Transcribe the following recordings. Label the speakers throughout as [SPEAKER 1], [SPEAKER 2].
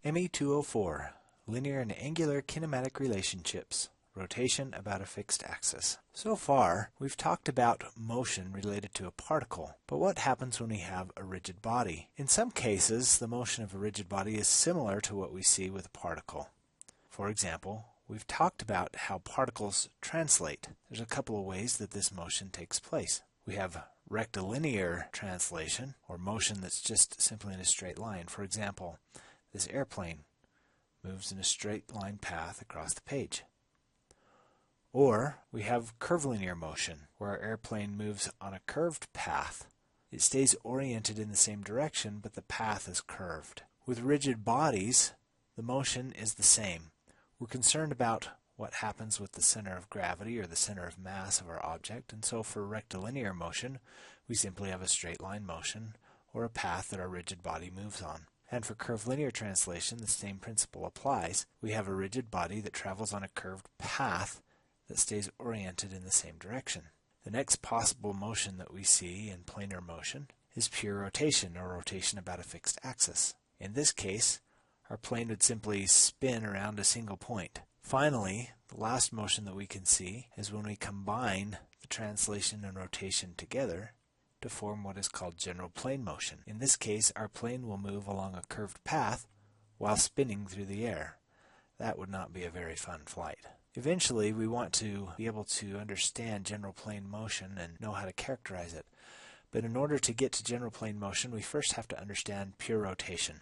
[SPEAKER 1] ME204, Linear and Angular Kinematic Relationships, Rotation about a Fixed Axis. So far, we've talked about motion related to a particle, but what happens when we have a rigid body? In some cases, the motion of a rigid body is similar to what we see with a particle. For example, we've talked about how particles translate. There's a couple of ways that this motion takes place. We have rectilinear translation, or motion that's just simply in a straight line. For example, this airplane moves in a straight line path across the page. Or we have curvilinear motion, where our airplane moves on a curved path. It stays oriented in the same direction, but the path is curved. With rigid bodies, the motion is the same. We're concerned about what happens with the center of gravity or the center of mass of our object, and so for rectilinear motion, we simply have a straight line motion or a path that our rigid body moves on. And for curvilinear translation, the same principle applies. We have a rigid body that travels on a curved path that stays oriented in the same direction. The next possible motion that we see in planar motion is pure rotation, or rotation about a fixed axis. In this case, our plane would simply spin around a single point. Finally, the last motion that we can see is when we combine the translation and rotation together to form what is called general plane motion. In this case, our plane will move along a curved path while spinning through the air. That would not be a very fun flight. Eventually, we want to be able to understand general plane motion and know how to characterize it. But in order to get to general plane motion, we first have to understand pure rotation.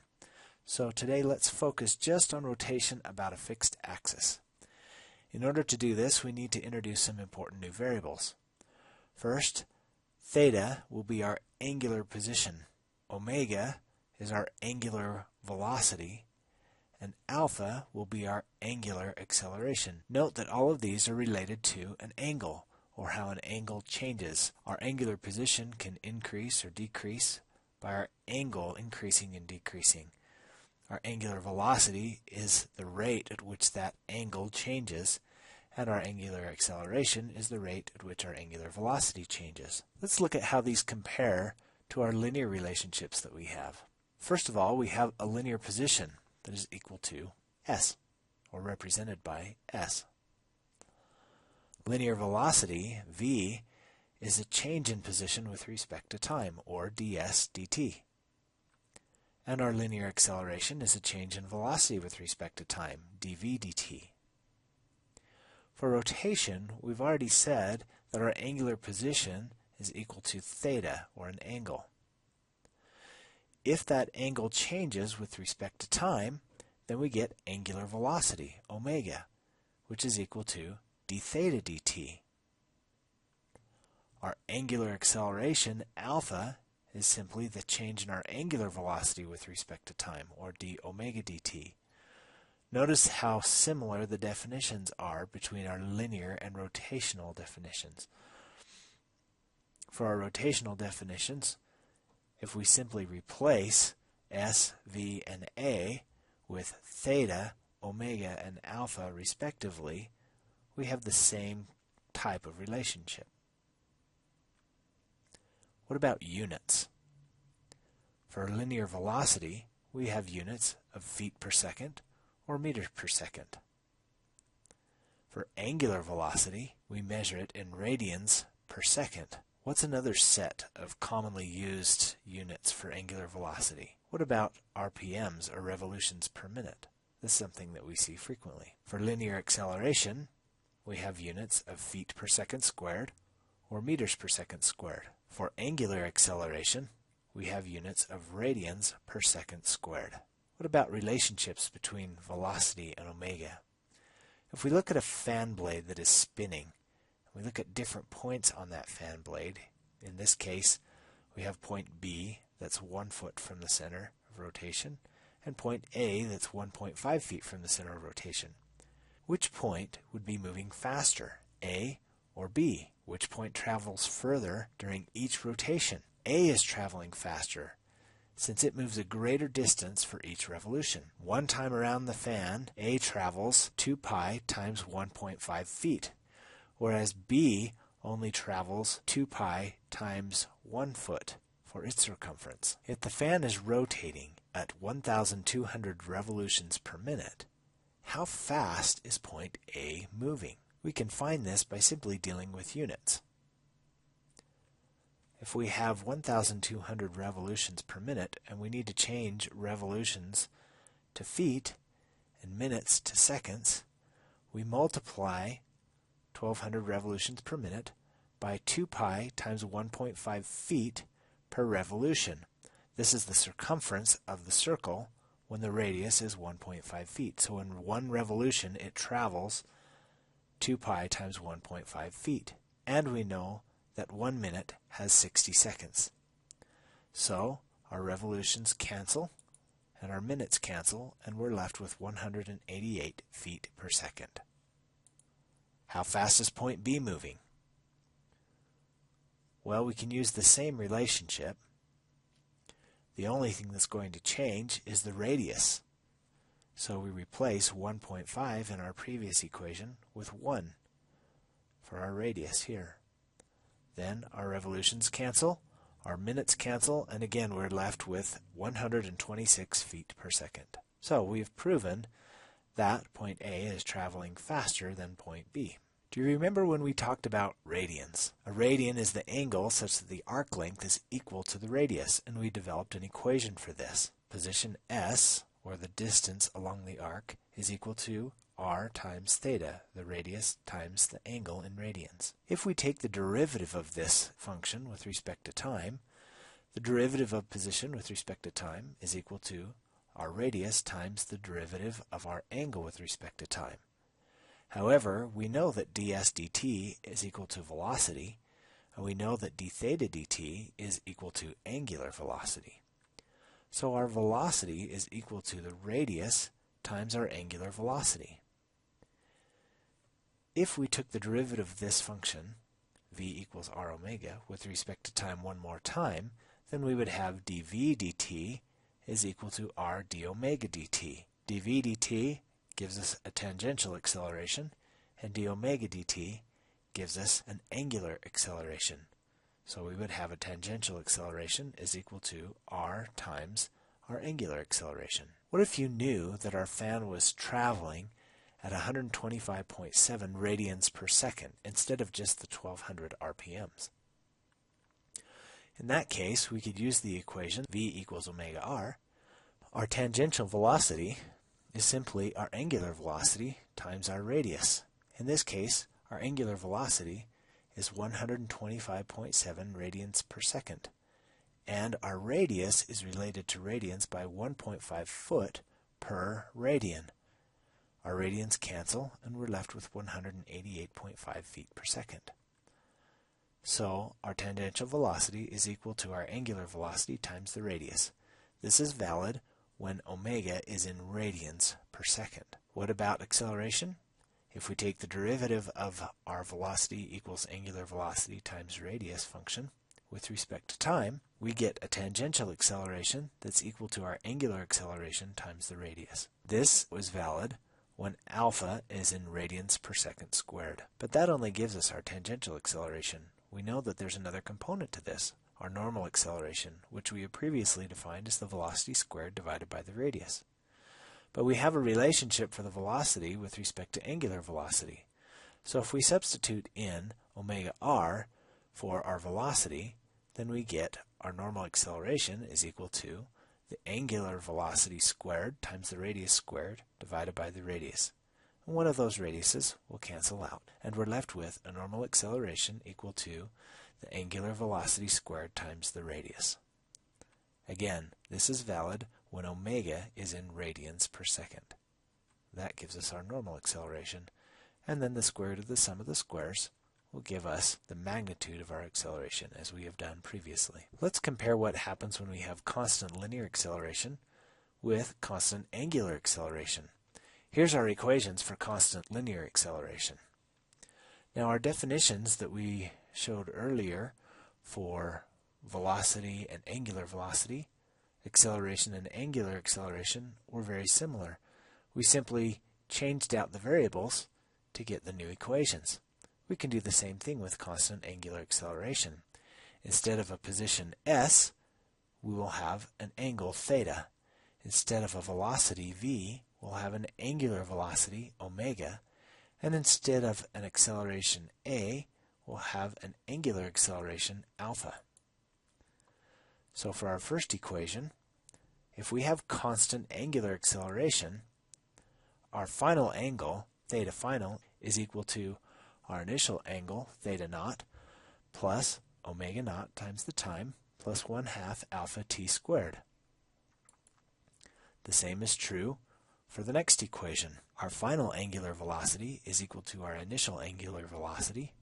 [SPEAKER 1] So today, let's focus just on rotation about a fixed axis. In order to do this, we need to introduce some important new variables. First, theta will be our angular position. Omega is our angular velocity. And alpha will be our angular acceleration. Note that all of these are related to an angle, or how an angle changes. Our angular position can increase or decrease by our angle increasing and decreasing. Our angular velocity is the rate at which that angle changes, and our angular acceleration is the rate at which our angular velocity changes. Let's look at how these compare to our linear relationships that we have. First of all, we have a linear position that is equal to s, or represented by s. Linear velocity, v, is a change in position with respect to time, or ds dt. And our linear acceleration is a change in velocity with respect to time, dv dt. For rotation, we've already said that our angular position is equal to theta, or an angle. If that angle changes with respect to time, then we get angular velocity, omega, which is equal to d theta dt. Our angular acceleration, alpha, is simply the change in our angular velocity with respect to time, or d omega dt. Notice how similar the definitions are between our linear and rotational definitions. For our rotational definitions, if we simply replace s, v, and a with theta, omega, and alpha respectively, we have the same type of relationship. What about units? For linear velocity, we have units of feet per second or meters per second. For angular velocity, we measure it in radians per second. What's another set of commonly used units for angular velocity? What about RPMs, or revolutions per minute? This is something that we see frequently. For linear acceleration, we have units of feet per second squared or meters per second squared. For angular acceleration, we have units of radians per second squared. What about relationships between velocity and omega? If we look at a fan blade that is spinning, we look at different points on that fan blade. In this case, we have point B, that's 1 foot from the center of rotation, and point A, that's 1.5 feet from the center of rotation. Which point would be moving faster, A or B? Which point travels further during each rotation? A is traveling faster, since it moves a greater distance for each revolution. One time around the fan, A travels 2 pi times 1.5 feet. Whereas B only travels 2 pi times 1 foot for its circumference. If the fan is rotating at 1,200 revolutions per minute, how fast is point A moving? We can find this by simply dealing with units. If we have 1,200 revolutions per minute and we need to change revolutions to feet and minutes to seconds, we multiply 1,200 revolutions per minute by 2 pi times 1.5 feet per revolution. This is the circumference of the circle when the radius is 1.5 feet. So in one revolution it travels 2 pi times 1.5 feet. And we know that 1 minute has 60 seconds. So our revolutions cancel and our minutes cancel, and we're left with 188 feet per second. How fast is point B moving? Well, we can use the same relationship. The only thing that's going to change is the radius. So we replace 1.5 in our previous equation with 1 for our radius here. Then our revolutions cancel, our minutes cancel, and again we're left with 126 feet per second. So we've proven that point A is traveling faster than point B. Do you remember when we talked about radians? A radian is the angle such that the arc length is equal to the radius, and we developed an equation for this. Position S, or the distance along the arc, is equal to r times theta, the radius times the angle in radians. If we take the derivative of this function with respect to time, the derivative of position with respect to time is equal to our radius times the derivative of our angle with respect to time. However, we know that ds dt is equal to velocity, and we know that d theta dt is equal to angular velocity. So our velocity is equal to the radius times our angular velocity. If we took the derivative of this function, v equals r omega, with respect to time one more time, then we would have dv dt is equal to r d omega dt. dv dt gives us a tangential acceleration, and d omega dt gives us an angular acceleration. So we would have a tangential acceleration is equal to r times our angular acceleration. What if you knew that our fan was traveling at 125.7 radians per second instead of just the 1200 RPMs? In that case, we could use the equation v equals omega r. Our tangential velocity is simply our angular velocity times our radius. In this case, our angular velocity is 125.7 radians per second, and our radius is related to radians by 1.5 foot per radian. Our radians cancel, and we're left with 188.5 feet per second. So our tangential velocity is equal to our angular velocity times the radius. This is valid when omega is in radians per second. What about acceleration? If we take the derivative of our velocity equals angular velocity times radius function with respect to time, we get a tangential acceleration that's equal to our angular acceleration times the radius. This was valid when alpha is in radians per second squared. But that only gives us our tangential acceleration. We know that there's another component to this, our normal acceleration, which we have previously defined as the velocity squared divided by the radius. But we have a relationship for the velocity with respect to angular velocity. So if we substitute in omega r for our velocity, then we get our normal acceleration is equal to the angular velocity squared times the radius squared divided by the radius. And one of those radiuses will cancel out, and we're left with a normal acceleration equal to the angular velocity squared times the radius. Again, this is valid when omega is in radians per second. That gives us our normal acceleration, and then the square root of the sum of the squares will give us the magnitude of our acceleration, as we have done previously. Let's compare what happens when we have constant linear acceleration with constant angular acceleration. Here's our equations for constant linear acceleration. Now our definitions that we showed earlier for velocity and angular velocity, acceleration and angular acceleration, were very similar. We simply changed out the variables to get the new equations. We can do the same thing with constant angular acceleration. Instead of a position s, we will have an angle theta. Instead of a velocity v, we'll have an angular velocity omega, and instead of an acceleration a, we'll have an angular acceleration alpha. So for our first equation, if we have constant angular acceleration, our final angle, theta final, is equal to our initial angle, theta naught, plus omega naught times the time, plus 1/2 alpha t squared. The same is true for the next equation. Our final angular velocity is equal to our initial angular velocity,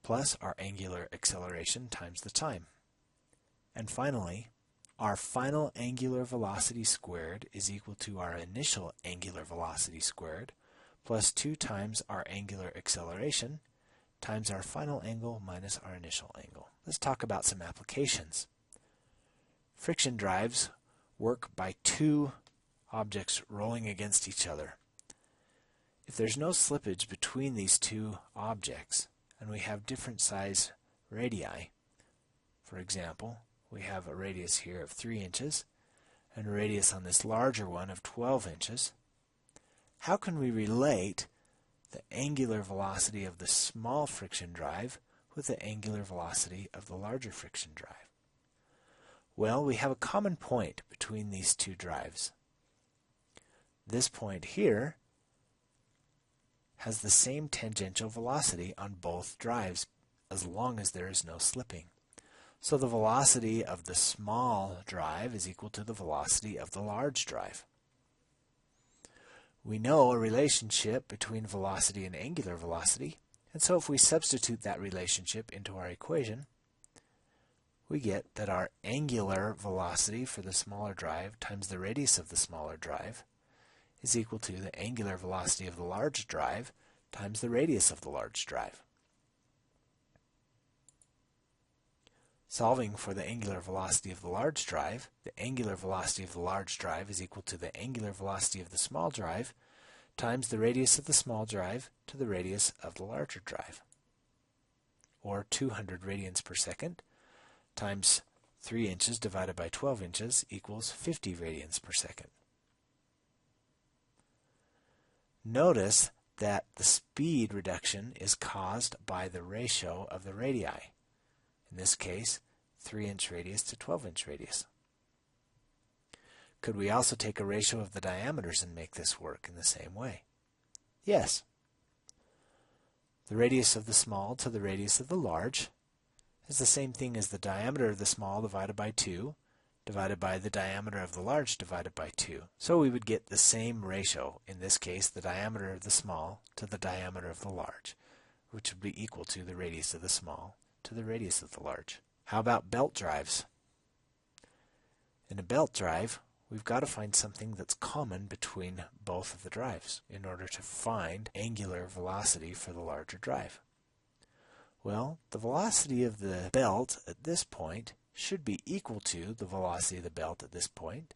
[SPEAKER 1] plus our angular acceleration times the time. And finally, our final angular velocity squared is equal to our initial angular velocity squared, plus 2 times our angular acceleration, times our final angle minus our initial angle. Let's talk about some applications. Friction drives work by two objects rolling against each other. If there's no slippage between these two objects, and we have different size radii, for example, we have a radius here of 3 inches, and a radius on this larger one of 12 inches, how can we relate the angular velocity of the small friction drive with the angular velocity of the larger friction drive? Well, we have a common point between these two drives. This point here has the same tangential velocity on both drives as long as there is no slipping. So the velocity of the small drive is equal to the velocity of the large drive. We know a relationship between velocity and angular velocity, and so if we substitute that relationship into our equation, we get that our angular velocity for the smaller drive times the radius of the smaller drive is equal to the angular velocity of the large drive times the radius of the large drive. Solving for the angular velocity of the large drive, the angular velocity of the large drive is equal to the angular velocity of the small drive times the radius of the small drive to the radius of the larger drive, or 200 radians per second times 3 inches divided by 12 inches equals 50 radians per second. Notice that the speed reduction is caused by the ratio of the radii. In this case, 3-inch radius to 12-inch radius. Could we also take a ratio of the diameters and make this work in the same way? Yes. The radius of the small to the radius of the large is the same thing as the diameter of the small divided by 2 divided by the diameter of the large divided by 2. So we would get the same ratio, in this case the diameter of the small to the diameter of the large, which would be equal to the radius of the small to the radius of the large. How about belt drives? In a belt drive, we've got to find something that's common between both of the drives in order to find angular velocity for the larger drive. Well, the velocity of the belt at this point should be equal to the velocity of the belt at this point,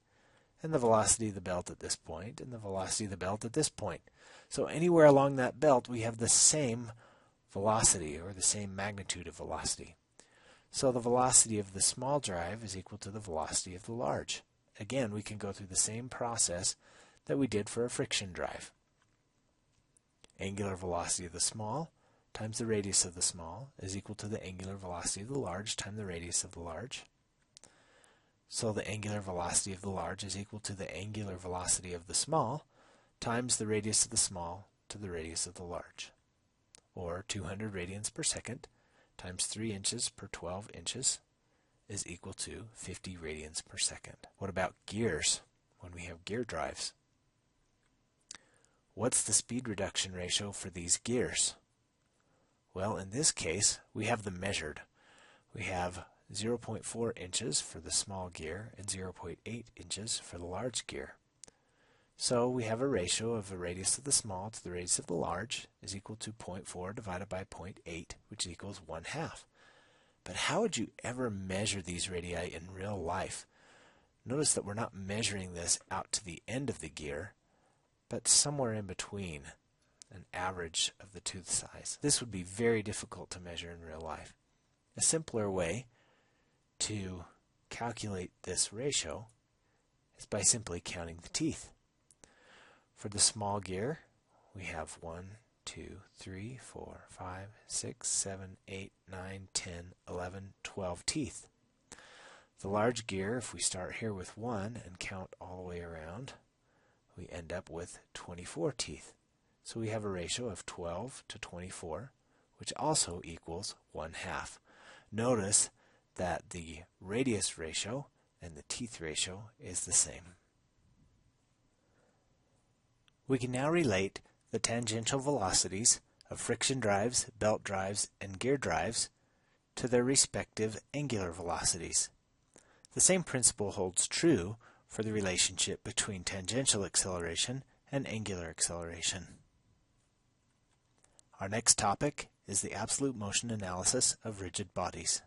[SPEAKER 1] and the velocity of the belt at this point, and the velocity of the belt at this point. So anywhere along that belt we have the same velocity, or the same magnitude of velocity. So the velocity of the small drive is equal to the velocity of the large. Again, we can go through the same process that we did for a friction drive. Angular velocity of the small times the radius of the small is equal to the angular velocity of the large times the radius of the large. So the angular velocity of the large is equal to the angular velocity of the small times the radius of the small to the radius of the large, or 200 radians per second times 3 inches per 12 inches is equal to 50 radians per second. What about gears when we have gear drives? What's the speed reduction ratio for these gears? Well, in this case, we have them measured. We have 0.4 inches for the small gear and 0.8 inches for the large gear. So we have a ratio of the radius of the small to the radius of the large is equal to 0.4 divided by 0.8, which equals 1/2. But how would you ever measure these radii in real life? Notice that we're not measuring this out to the end of the gear, but somewhere in between, an average of the tooth size. This would be very difficult to measure in real life. A simpler way to calculate this ratio is by simply counting the teeth. For the small gear, we have 1, 2, 3, 4, 5, 6, 7, 8, 9, 10, 11, 12 teeth. The large gear, if we start here with 1 and count all the way around, we end up with 24 teeth. So we have a ratio of 12 to 24, which also equals 1/2. Notice that the radius ratio and the teeth ratio is the same. We can now relate the tangential velocities of friction drives, belt drives, and gear drives to their respective angular velocities. The same principle holds true for the relationship between tangential acceleration and angular acceleration. Our next topic is the absolute motion analysis of rigid bodies.